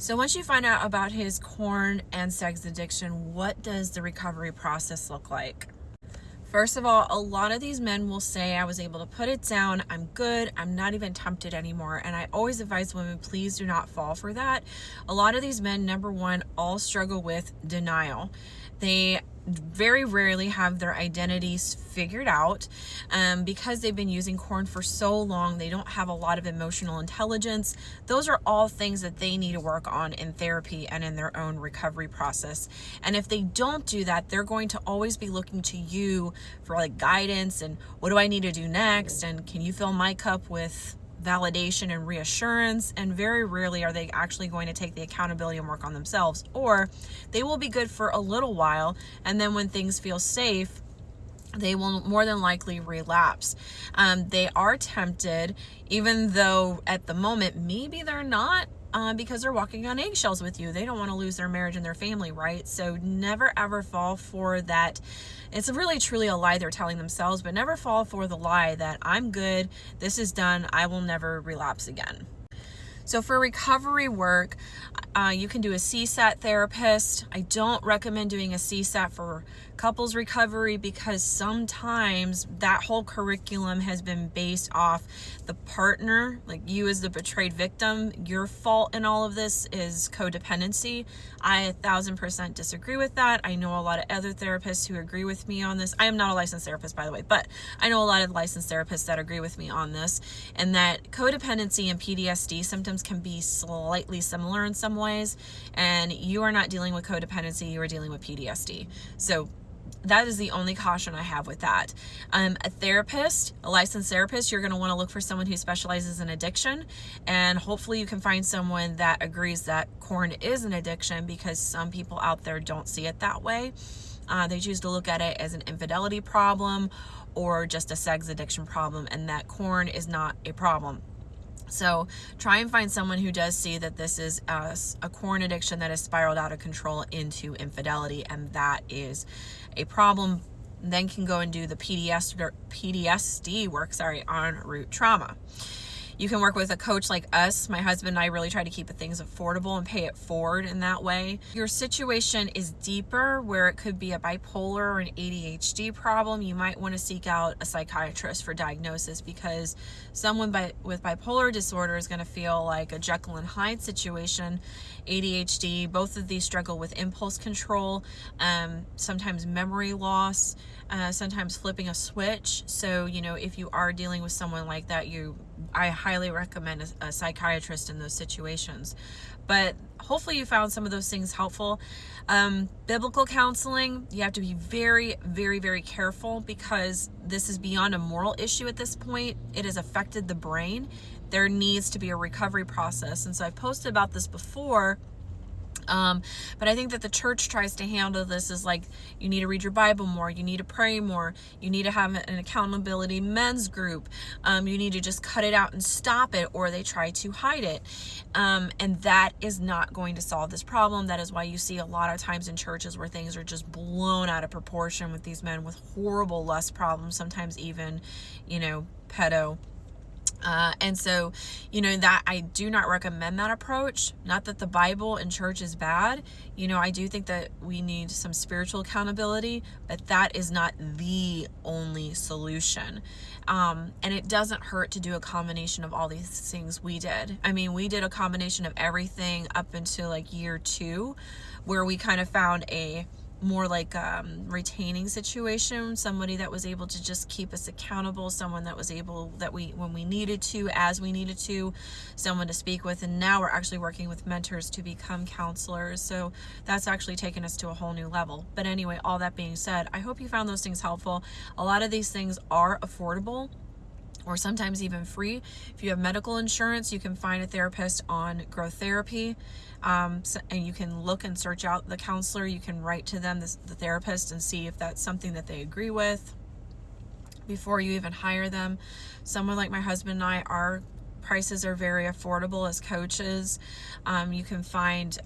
So once you find out about his corn and sex addiction, what does the recovery process look like? First of all, a lot of these men will say, I was able to put it down, I'm good, I'm not even tempted anymore. And I always advise women, please do not fall for that. A lot of these men, number one, all struggle with denial. They very rarely have their identities figured out because they've been using corn for so long. They don't have a lot of emotional intelligence. Those are all things that they need to work on in therapy and in their own recovery process. And if they don't do that, they're going to always be looking to you for like guidance and what do I need to do next, and can you fill my cup with validation and reassurance. And very rarely are they actually going to take the accountability and work on themselves, or they will be good for a little while, and then when things feel safe, they will more than likely relapse. They are tempted, even though at the moment maybe they're not, because they're walking on eggshells with you. They don't want to lose their marriage and their family, right? So never ever fall for that. It's really truly a lie they're telling themselves, but never fall for the lie that I'm good, this is done, I will never relapse again. So for recovery work, you can do a CSAT therapist. I don't recommend doing a CSAT for couples recovery because sometimes that whole curriculum has been based off the partner, like you as the betrayed victim. Your fault in all of this is codependency. I 1000% disagree with that. I know a lot of other therapists who agree with me on this. I am not a licensed therapist, by the way, but I know a lot of licensed therapists that agree with me on this, and that codependency and PTSD symptoms can be slightly similar in some ways, and you are not dealing with codependency, you are dealing with PTSD. So that is the only caution I have with that. A therapist, a licensed therapist, you're going to want to look for someone who specializes in addiction, and hopefully you can find someone that agrees that corn is an addiction, because some people out there don't see it that way. They choose to look at it as an infidelity problem or just a sex addiction problem, and that corn is not a problem. So try and find someone who does see that this is a corn addiction that has spiraled out of control into infidelity, and that is a problem. Then can go and do the PTSD work, on root trauma. You can work with a coach like us. My husband and I really try to keep things affordable and pay it forward in that way. Your situation is deeper, where it could be a bipolar or an ADHD problem. You might want to seek out a psychiatrist for diagnosis, because someone with bipolar disorder is going to feel like a Jekyll and Hyde situation. ADHD, both of these struggle with impulse control, sometimes memory loss, sometimes flipping a switch. So, if you are dealing with someone like that, I highly recommend a psychiatrist in those situations. But hopefully you found some of those things helpful. Biblical counseling, you have to be very, very, very careful, because this is beyond a moral issue at this point. It has affected the brain. There needs to be a recovery process. And so I've posted about this before. But I think that the church tries to handle this as like, you need to read your Bible more, you need to pray more, you need to have an accountability men's group, you need to just cut it out and stop it, or they try to hide it. And that is not going to solve this problem. That is why you see a lot of times in churches where things are just blown out of proportion with these men with horrible lust problems, sometimes even, pedo. And so, that I do not recommend that approach. Not that the Bible and church is bad. I do think that we need some spiritual accountability, but that is not the only solution. And it doesn't hurt to do a combination of all these things we did. I mean, we did a combination of everything up until like year 2, where we kind of found a more like retaining situation, somebody that was able to just keep us accountable, someone that was able, that when we needed to, as we needed to, someone to speak with. And now we're actually working with mentors to become counselors, so that's actually taken us to a whole new level. But anyway, all that being said, I hope you found those things helpful. A lot of these things are affordable, or sometimes even free. If you have medical insurance, you can find a therapist on Growth Therapy, and you can look and search out the counselor. You can write to them, the therapist, and see if that's something that they agree with before you even hire them. Someone like my husband and I, our prices are very affordable as coaches. You can find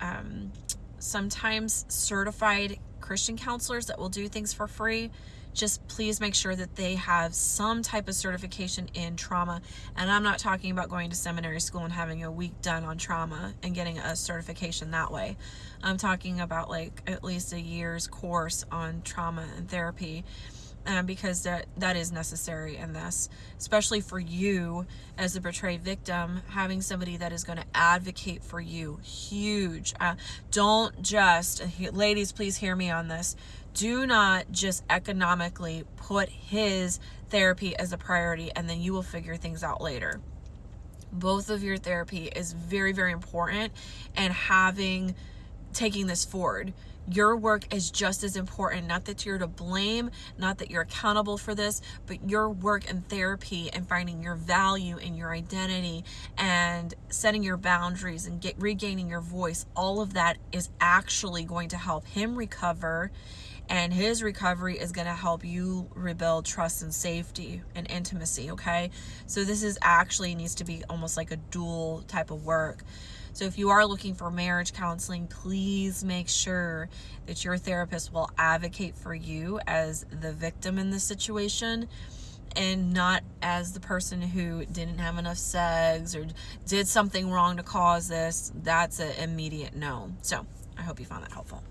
sometimes certified Christian counselors that will do things for free. just please make sure that they have some type of certification in trauma. And I'm not talking about going to seminary school and having a week done on trauma and getting a certification that way. I'm talking about like at least a year's course on trauma and therapy. Because that is necessary in this, especially for you as a betrayed victim. Having somebody that is going to advocate for you, huge. Don't just, ladies, please hear me on this. Do not just economically put his therapy as a priority and then you will figure things out later. Both of your therapy is very, very important, and taking this forward. Your work is just as important. Not that you're to blame, not that you're accountable for this, but your work in therapy and finding your value and your identity and setting your boundaries and regaining your voice, all of that is actually going to help him recover, and his recovery is going to help you rebuild trust and safety and intimacy, okay? So this is actually needs to be almost like a dual type of work. So if you are looking for marriage counseling, please make sure that your therapist will advocate for you as the victim in this situation and not as the person who didn't have enough sex or did something wrong to cause this. That's an immediate no. So I hope you found that helpful.